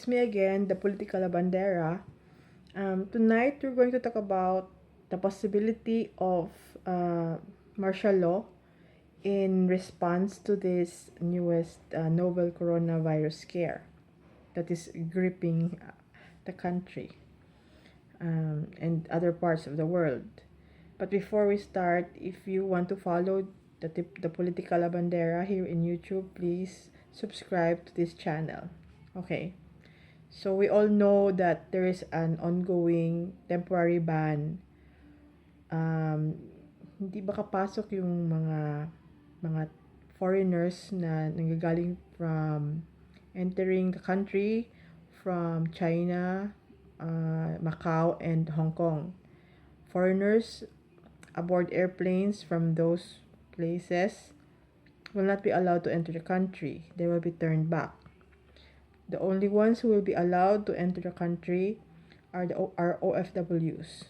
It's me again, the political Labandera. Tonight, we're going to talk about the possibility of martial law in response to this newest novel coronavirus scare that is gripping the country and other parts of the world. But before we start, if you want to follow the political Labandera here in YouTube, please subscribe to this channel. Okay. So we all know that there is an ongoing temporary ban. Hindi makapasok yung mga foreigners na nanggagaling from entering the country from China, Macau, and Hong Kong. Foreigners aboard airplanes from those places will not be allowed to enter the country. They will be turned back. The only ones who will be allowed to enter the country are our OFWs,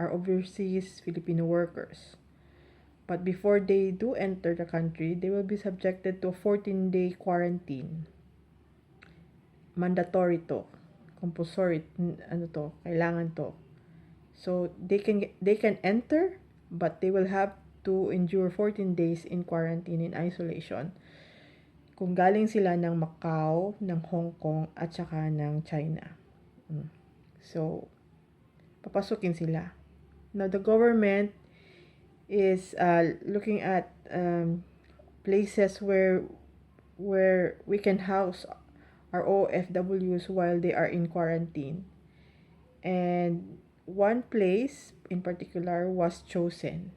our overseas Filipino workers. But before they do enter the country, they will be subjected to a 14-day quarantine. Mandatory to. Compulsory, kailangan to. So they can enter, but they will have to endure 14 days in quarantine in isolation kung galing sila ng Macau, ng Hong Kong, at saka ng China. So, papasukin sila. Now, the government is looking at places where we can house our OFWs while they are in quarantine. And one place in particular was chosen,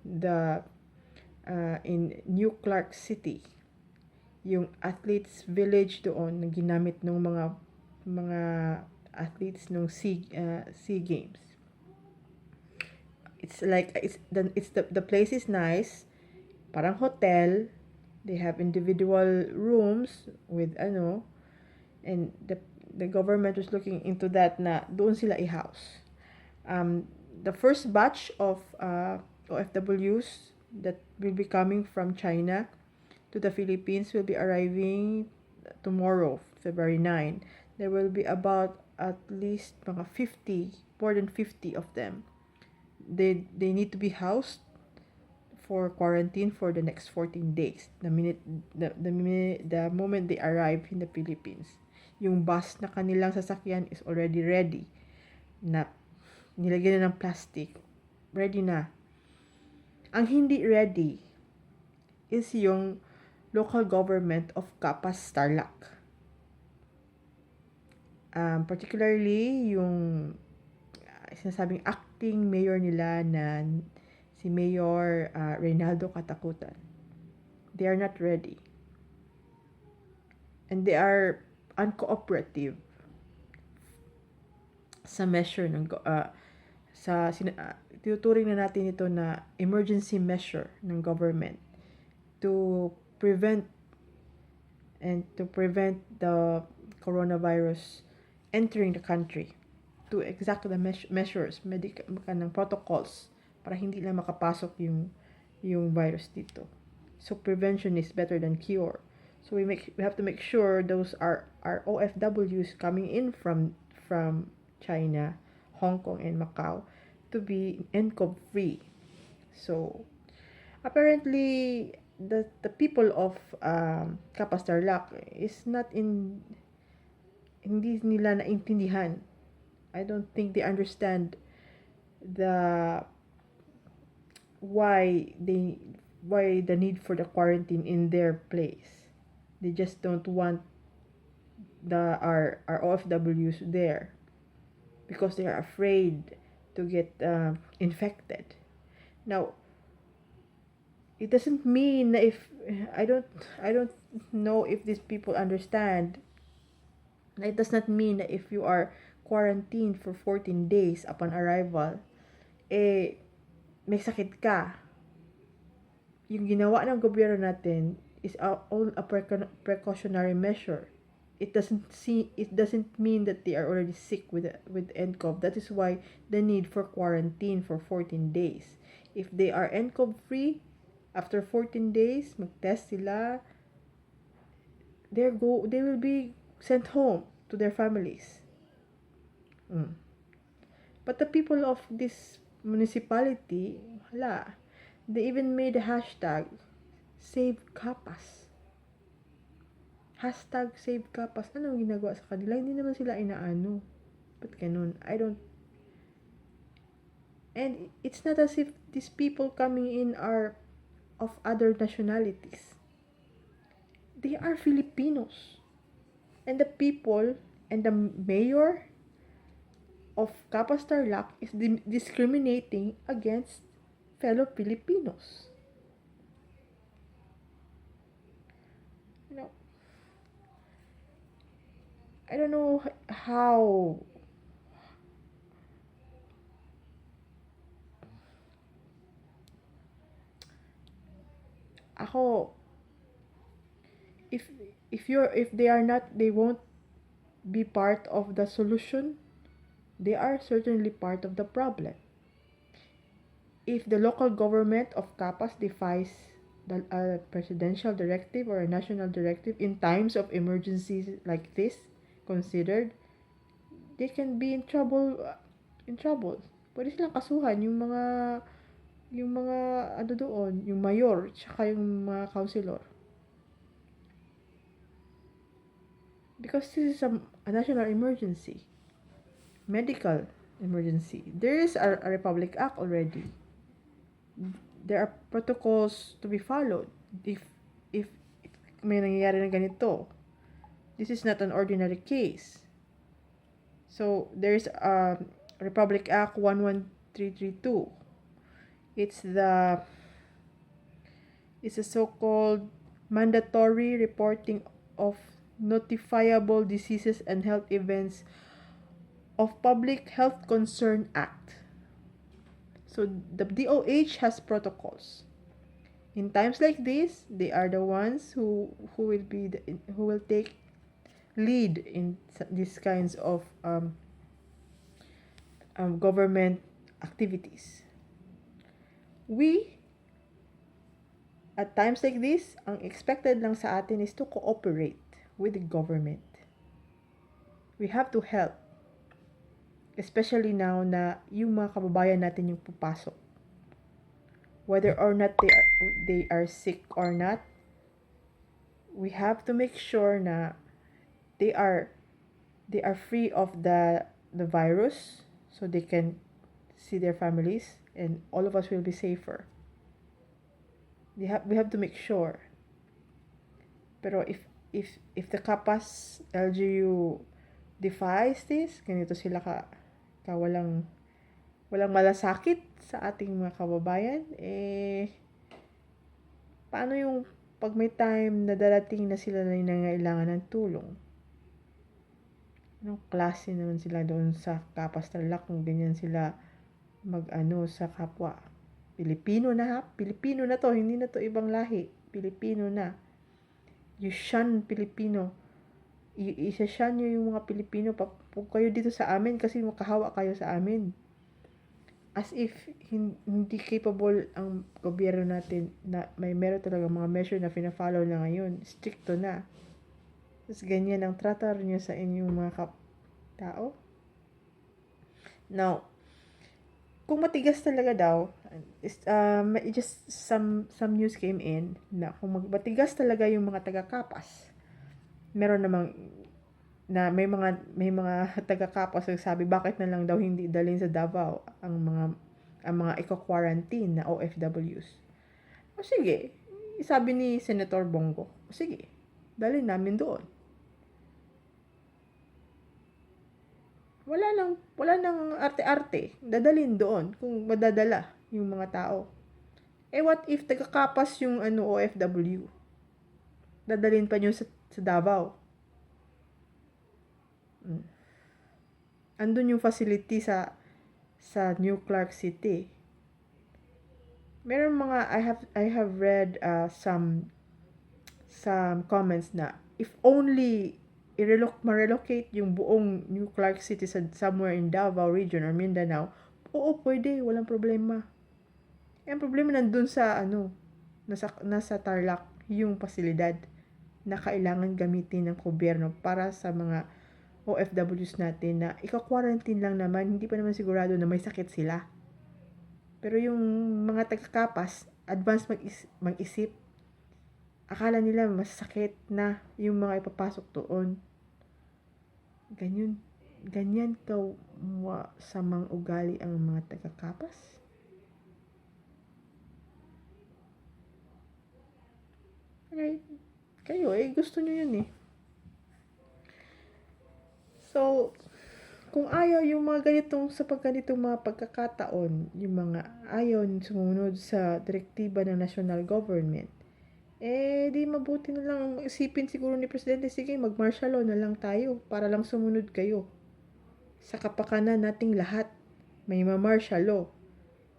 in New Clark City. Yung athletes village doon na ginamit ng mga athletes nung SEA Games. It's like the place is nice, parang hotel. They have individual rooms with and the government was looking into that na doon sila i-house. The first batch of OFWs that will be coming from China to the Philippines will be arriving tomorrow, February 9. There will be about at least mga 50, more than 50 of them. They need to be housed for quarantine for the next 14 days. The moment they arrive in the Philippines, yung bus na kanilang sasakyan is already ready. Na nilagyan na ng plastic. Ready na. Ang hindi ready is yung local government of Capas, Tarlac. Particularly yung sinasabing acting mayor nila na si Mayor Reynaldo Katakutan. They are not ready. And they are uncooperative sa measure ng tinuturing na natin ito na emergency measure ng government to prevent the coronavirus entering the country, to exact the measures, ng protocols para hindi lang makapasok yung virus dito. So prevention is better than cure. So we have to make sure those are our OFWs coming in from China, Hong Kong, and Macau to be nCoV free. So apparently the people of Capas Tarlac is not hindi nila naintindihan. I don't think they understand why the need for the quarantine in their place. They just don't want our OFWs there because they are afraid to get infected. Now, it doesn't mean that if I don't know if these people understand. It does not mean that if you are quarantined for 14 days upon arrival, may sakit ka. Yung ginawa ng gobyerno natin is all a precautionary measure. It doesn't mean that they are already sick with nCoV. That is why the need for quarantine for 14 days. If they are nCoV free, after 14 days, mag-test sila, they will be sent home. to their families. But the people of this municipality, they even made a hashtag, Save Kapas. Hashtag Save Kapas. Anong ginagawa sa kanila? Hindi naman sila inaano. Ba't ganun? And it's not as if these people coming in are of other nationalities. They are Filipinos. And the people and the mayor of Kapas Tarlac is discriminating against fellow Filipinos. I don't know how ako if they won't be part of the solution. They are certainly part of the problem. If the local government of Kapas defies a presidential directive or a national directive in times of emergencies like this considered, they can be in trouble. Pwede silang kasuhan yung mga yung mayor tsaka yung mga councilor. Because this is a national emergency. Medical emergency. There is a Republic Act already. There are protocols to be followed if may nangyayari na ganito. This is not an ordinary case. So there's Republic Act 11332. It's a so-called mandatory reporting of notifiable diseases and health events of Public Health Concern Act. So the DOH has protocols. In times like this, they are the ones who will take lead in these kinds of government activities. We, at times like this, ang expected lang sa atin is to cooperate with the government. We have to help. Especially now na yung mga kababayan natin yung pupasok. Whether or not they are sick or not, we have to make sure na they are free of the virus so they can see their families and all of us will be safer. We have to make sure. Pero if the Kapas LGU defies this, ganito sila walang malasakit sa ating mga kababayan, paano yung pag may time na darating na sila na nangangailangan ng tulong? Anong klase naman sila doon sa Kapas Tarlac kung ganyan sila sa kapwa? Pilipino na to, hindi na to ibang lahi. Pilipino na. You shun Pilipino. Isa-shun nyo yung mga Pilipino pag kayo dito sa amin kasi makahawa kayo sa amin. As if hindi capable ang gobyerno natin na meron talaga mga measure na fina-follow na ngayon. Stricto na. Tapos ganyan ang tratar nyo sa inyong mga tao. Now, kung matigas talaga daw, just some news came in na kung matigas talaga yung mga taga-Kapas, meron namang na may mga taga-Kapas nagsabi bakit na lang daw hindi dalhin sa Davao ang mga eco-quarantine na OFWs. O sige, sabi ni Senator Bongo, sige, dalhin namin doon. Wala nang arte-arte, dadalhin doon kung madadala yung mga tao. What if taga-Kapas yung OFW? Dadalhin pa nyo sa Davao. Andun yung facility sa New Clark City. Meron mga I have read some comments na if only ma-relocate yung buong New Clark City sa somewhere in Davao region or Mindanao, oo, pwede, walang problema. Ang problema nandun sa nasa Tarlac yung pasilidad na kailangan gamitin ng gobyerno para sa mga OFWs natin na ika-quarantine lang naman, hindi pa naman sigurado na may sakit sila. Pero yung mga taga-kapas, advance mag-isip, akala nila mas sakit na yung mga ipapasok doon. Ganyan samang ugali ang mga taga-kapas. Kayo gusto nyo yun eh. So, kung ayaw yung mga ganitong mga pagkakataon, yung mga ayaw sumunod sa direktiba ng national government, di mabuti na lang isipin siguro ni Presidente, sige, mag-martial law na lang tayo para lang sumunod kayo. Sa kapakanan nating lahat, may ma-martial law.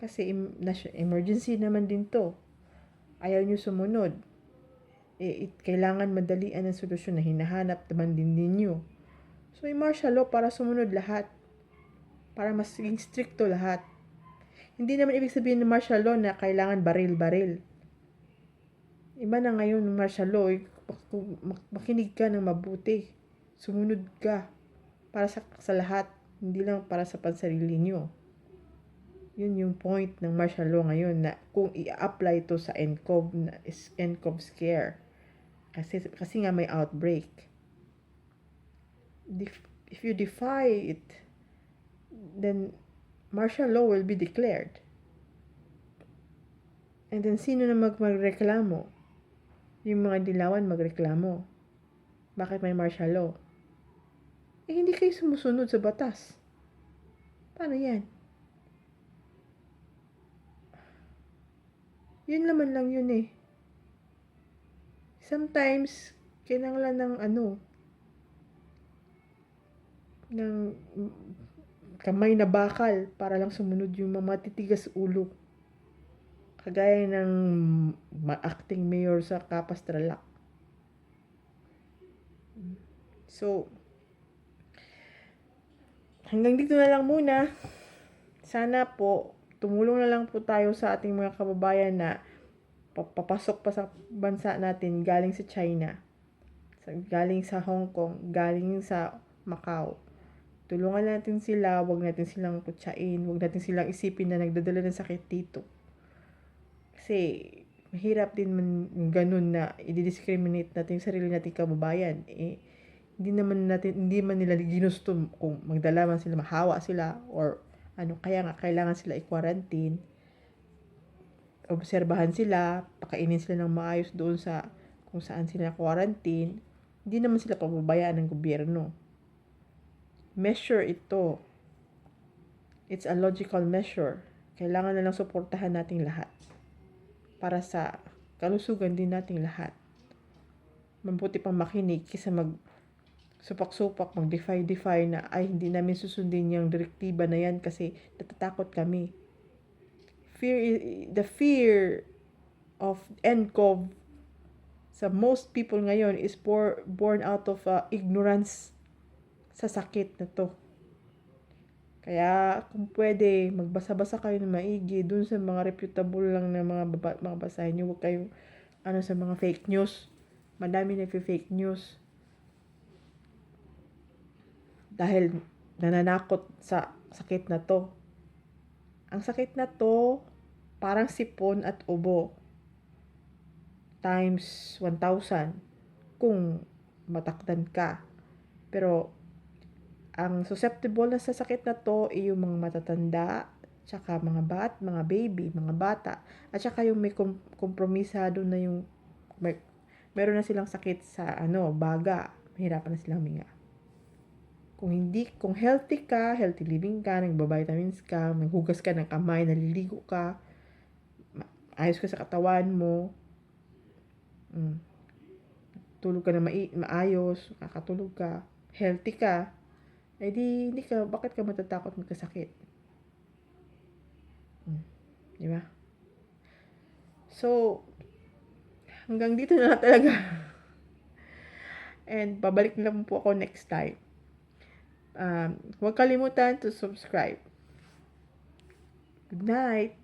Kasi emergency naman din to. Ayaw nyo sumunod. Kailangan madalian ang solusyon na hinahanap naman din ninyo. So, i-martial law para sumunod lahat. Para mas stricto lahat. Hindi naman ibig sabihin ng martial law na kailangan baril-baril. Iba na ngayon ng martial law. Makinig ka ng mabuti. Sumunod ka. Para sa lahat. Hindi lang para sa pansarili nyo. Yun yung point ng martial law ngayon na kung i-apply to sa nCoV na nCoV scare. Kasi nga may outbreak. If you defy it, then martial law will be declared. And then sino na magreklamo? Yung mga dilawan magreklamo. Bakit may martial law? Hindi kayo sumusunod sa batas. Paano yan? Yun naman lang yun eh. Sometimes, kailangan ng ng kamay na bakal para lang sumunod yung mga matitigas ulo. Kagaya ng acting mayor sa Capastralac. So, hanggang dito na lang muna. Sana po, tumulong na lang po tayo sa ating mga kababayan na papasok pa sa bansa natin galing sa China, galing sa Hong Kong, galing sa Macau. Tulungan natin sila, wag natin silang kutsain, wag natin silang isipin na nagdadala ng sakit dito. Kasi mahirap din man ganun na i-discriminate natin yung sarili nating kababayan. Hindi man nila ginusto kung magdala man sila, mahawa sila or kaya nga kailangan sila i-quarantine. Obserbahan sila, pakainin sila ng maayos doon sa kung saan sila quarantine. Hindi naman sila pababayaan ng gobyerno. Measure ito. It's a logical measure. Kailangan na lang suportahan nating lahat. Para sa kalusugan din nating lahat. Mabuti pang makinig kaysa supak-supak, mag-defy na hindi namin susundin yung direktiba na yan kasi natatakot kami. The fear of nCoV sa most people ngayon is born out of ignorance sa sakit na to. Kaya kung pwede, magbasa-basa kayo ng maigi dun sa mga reputable lang na mga basahin nyo. Huwag kayong sa mga fake news. Madami na fake news. Dahil nananakot sa sakit na to. Ang sakit na to, parang sipon at ubo. Times 1,000 kung matakdan ka. Pero ang susceptible na sa sakit na to ay yung mga matatanda, tsaka mga baby, mga bata, at tsaka yung may kompromisado na yung meron na silang sakit sa baga, mahirapan na silang huminga. Kung healthy ka, healthy living ka, nagba-vitamins ka, maghugas ka ng kamay, naliligo ka, ayos ka sa katawan mo, tulog ka na maayos, kakatulog ka, healthy ka, bakit ka matatakot magkasakit? Di ba? So, hanggang dito na lang talaga. And babalik na po ako next time. Huwag kalimutan to subscribe. Good night.